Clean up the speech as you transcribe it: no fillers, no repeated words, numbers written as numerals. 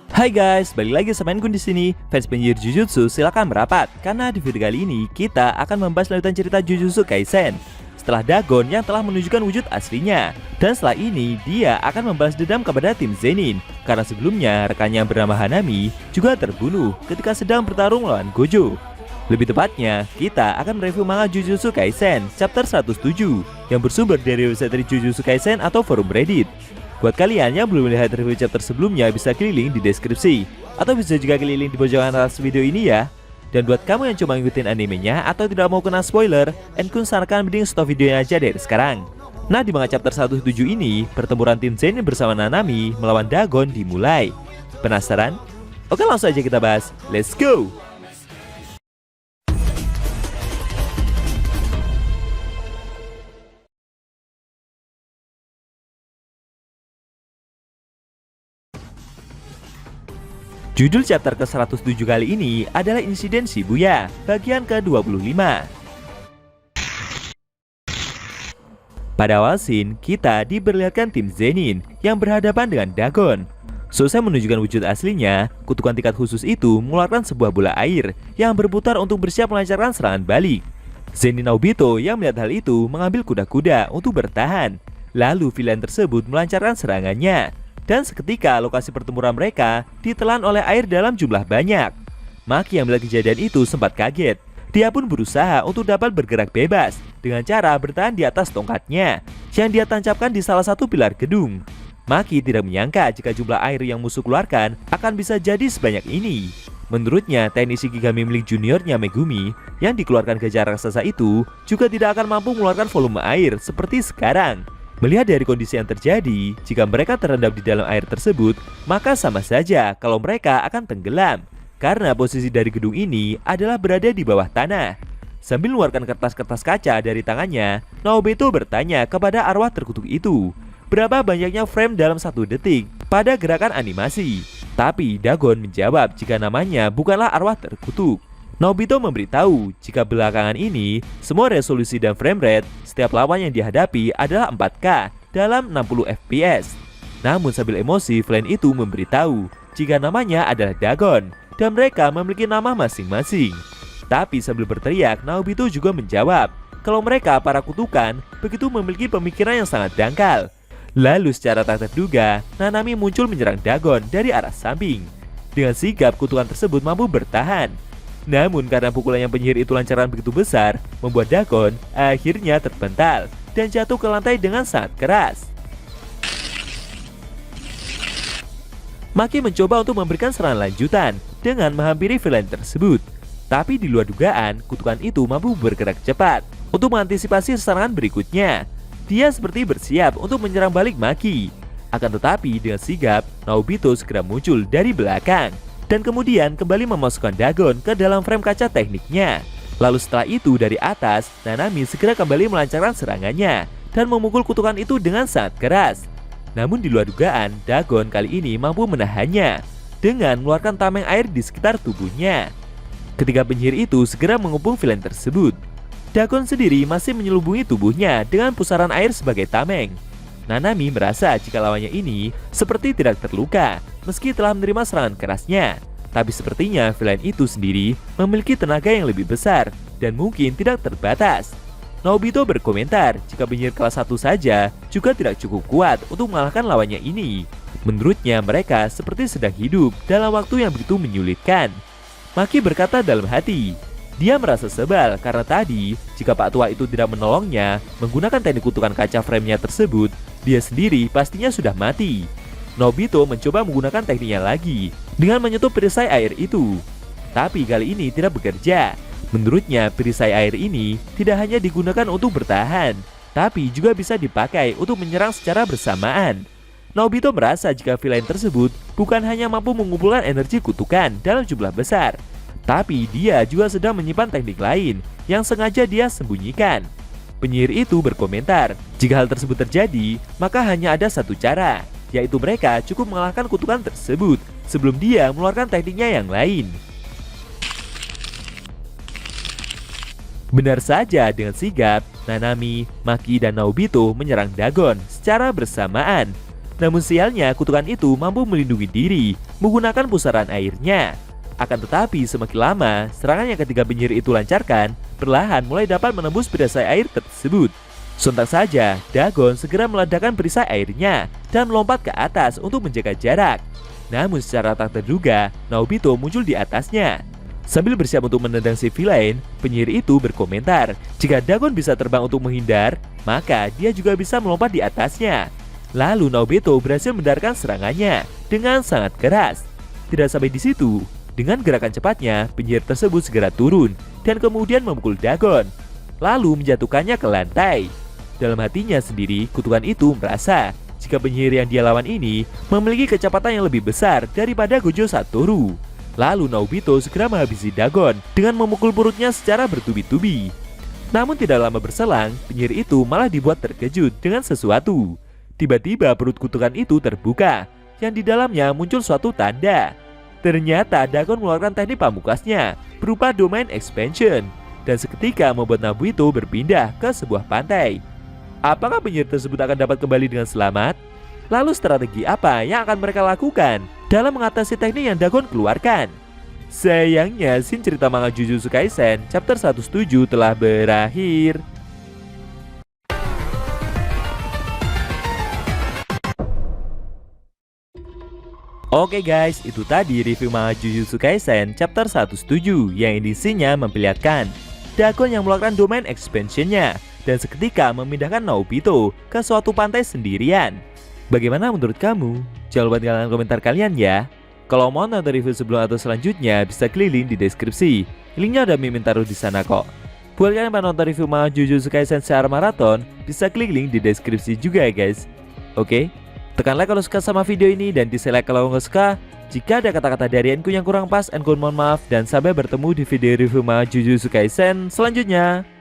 Hai guys, balik lagi sama Enkun di sini. Fans penyihir Jujutsu silakan merapat karena di video kali ini kita akan membahas lanjutan cerita Jujutsu Kaisen. Setelah Dagon yang telah menunjukkan wujud aslinya, dan setelah ini dia akan membalas dendam kepada tim Zenin karena sebelumnya rekannya yang bernama Hanami juga terbunuh ketika sedang bertarung melawan Gojo. Lebih tepatnya, kita akan mereview manga Jujutsu Kaisen chapter 107 yang bersumber dari website Jujutsu Kaisen atau forum Reddit. Buat kalian yang belum melihat review chapter sebelumnya bisa klik link di deskripsi, atau bisa juga klik link di pojokan atas video ini ya. Dan buat kamu yang cuma ngikutin animenya atau tidak mau kena spoiler, Enkun sarankan mending stop videonya aja dari sekarang. Nah, di manga chapter 107 ini, pertempuran tim Zenin bersama Nanami melawan Dagon dimulai. Penasaran? Oke, langsung aja kita bahas. Let's go! Judul chapter ke-107 kali ini adalah Insiden Shibuya, bagian ke-25. Pada awal scene, kita diperlihatkan tim Zenin yang berhadapan dengan Dagon. Selesai menunjukkan wujud aslinya, kutukan tingkat khusus itu mengeluarkan sebuah bola air yang berputar untuk bersiap melancarkan serangan balik. Zenin Naobito yang melihat hal itu mengambil kuda-kuda untuk bertahan. Lalu villain tersebut melancarkan serangannya. Dan seketika lokasi pertempuran mereka ditelan oleh air dalam jumlah banyak. Maki yang melihat kejadian itu sempat kaget. Dia pun berusaha untuk dapat bergerak bebas dengan cara bertahan di atas tongkatnya yang dia tancapkan di salah satu pilar gedung. Maki tidak menyangka jika jumlah air yang musuh keluarkan akan bisa jadi sebanyak ini. Menurutnya, teknik Shikigami milik juniornya Megumi yang dikeluarkan gajah raksasa itu juga tidak akan mampu mengeluarkan volume air seperti sekarang. Melihat dari kondisi yang terjadi, jika mereka terendam di dalam air tersebut, maka sama saja kalau mereka akan tenggelam. Karena posisi dari gedung ini adalah berada di bawah tanah. Sambil mengeluarkan kertas-kertas kaca dari tangannya, Naobito bertanya kepada arwah terkutuk itu, berapa banyaknya frame dalam 1 detik pada gerakan animasi. Tapi Dagon menjawab jika namanya bukanlah arwah terkutuk. Naobito memberitahu jika belakangan ini semua resolusi dan frame rate setiap lawan yang dihadapi adalah 4K dalam 60 fps. Namun sambil emosi, villain itu memberitahu jika namanya adalah Dagon dan mereka memiliki nama masing-masing. Tapi sambil berteriak, Naobito juga menjawab kalau mereka para kutukan begitu memiliki pemikiran yang sangat dangkal. Lalu secara tak terduga, Nanami muncul menyerang Dagon dari arah samping. Dengan sigap, kutukan tersebut mampu bertahan. Namun karena pukulan yang penyihir itu lancaran begitu besar, membuat Dagon akhirnya terpental dan jatuh ke lantai dengan sangat keras. Maki mencoba untuk memberikan serangan lanjutan dengan menghampiri villain tersebut. Tapi di luar dugaan, kutukan itu mampu bergerak cepat untuk mengantisipasi serangan berikutnya. Dia seperti bersiap untuk menyerang balik Maki. Akan tetapi dengan sigap, Naobito segera muncul dari belakang dan kemudian kembali memasukkan Dagon ke dalam frame kaca tekniknya. Lalu setelah itu dari atas, Nanami segera kembali melancarkan serangannya dan memukul kutukan itu dengan sangat keras. Namun di luar dugaan, Dagon kali ini mampu menahannya dengan mengeluarkan tameng air di sekitar tubuhnya. Ketika penyihir itu segera mengepung villain tersebut, Dagon sendiri masih menyelubungi tubuhnya dengan pusaran air sebagai tameng. Nanami merasa jika lawannya ini seperti tidak terluka meski telah menerima serangan kerasnya. Tapi sepertinya villain itu sendiri memiliki tenaga yang lebih besar dan mungkin tidak terbatas. Naobito berkomentar jika penyihir kelas 1 saja juga tidak cukup kuat untuk mengalahkan lawannya ini. Menurutnya mereka seperti sedang hidup dalam waktu yang begitu menyulitkan. Maki berkata dalam hati, dia merasa sebal karena tadi jika Pak Tua itu tidak menolongnya menggunakan teknik kutukan kaca frame-nya tersebut, dia sendiri pastinya sudah mati. Naobito mencoba menggunakan tekniknya lagi dengan menyentuh perisai air itu. Tapi kali ini tidak bekerja. Menurutnya perisai air ini tidak hanya digunakan untuk bertahan, tapi juga bisa dipakai untuk menyerang secara bersamaan. Naobito merasa jika villain tersebut bukan hanya mampu mengumpulkan energi kutukan dalam jumlah besar, tapi dia juga sedang menyimpan teknik lain yang sengaja dia sembunyikan. Penyihir itu berkomentar, jika hal tersebut terjadi, maka hanya ada satu cara, yaitu mereka cukup mengalahkan kutukan tersebut sebelum dia mengeluarkan tekniknya yang lain. Benar saja, dengan sigap, Nanami, Maki, dan Naobito menyerang Dagon secara bersamaan. Namun sialnya kutukan itu mampu melindungi diri menggunakan pusaran airnya. Akan tetapi semakin lama, serangan yang ketiga penyihir itu lancarkan perlahan mulai dapat menembus perisai air tersebut. Sontak saja, Dagon segera meledakkan perisai airnya dan melompat ke atas untuk menjaga jarak. Namun secara tak terduga, Naobito muncul di atasnya. Sambil bersiap untuk menendang si villain, penyihir itu berkomentar, jika Dagon bisa terbang untuk menghindar, maka dia juga bisa melompat di atasnya. Lalu Naobito berhasil mendarkan serangannya dengan sangat keras. Tidak sampai di situ, dengan gerakan cepatnya, penyihir tersebut segera turun dan kemudian memukul Dagon, lalu menjatuhkannya ke lantai. Dalam hatinya sendiri, kutukan itu merasa jika penyihir yang dia lawan ini memiliki kecepatan yang lebih besar daripada Gojo Satoru. Lalu Naobito segera menghabisi Dagon dengan memukul perutnya secara bertubi-tubi. Namun tidak lama berselang, penyihir itu malah dibuat terkejut dengan sesuatu. Tiba-tiba perut kutukan itu terbuka, yang di dalamnya muncul suatu tanda. Ternyata Dagon mengeluarkan teknik pamukasnya berupa domain expansion, dan seketika membuat Naobito berpindah ke sebuah pantai. Apakah penyihir tersebut akan dapat kembali dengan selamat? Lalu strategi apa yang akan mereka lakukan dalam mengatasi teknik yang Dagon keluarkan? Sayangnya, scene cerita manga Jujutsu Kaisen chapter 107 telah berakhir. Oke guys, itu tadi review manga Jujutsu Kaisen chapter 107 yang edisinya memperlihatkan Dagon yang mengeluarkan domain expansionnya dan seketika memindahkan Naobito ke suatu pantai sendirian. Bagaimana menurut kamu? Jangan lupa tinggalkan komentar kalian ya. Kalau mau nonton review sebelum atau selanjutnya, bisa klik link di deskripsi. Linknya udah Mimin taruh di sana kok. Buat kalian yang nonton review manga Jujutsu Kaisen secara maraton, bisa klik link di deskripsi juga ya guys. Oke? Tekan like kalau suka sama video ini dan dislike kalau nggak suka. Jika ada kata-kata dari Enku yang kurang pas, Enku mohon maaf dan sampai bertemu di video review manga Jujutsu Kaisen selanjutnya.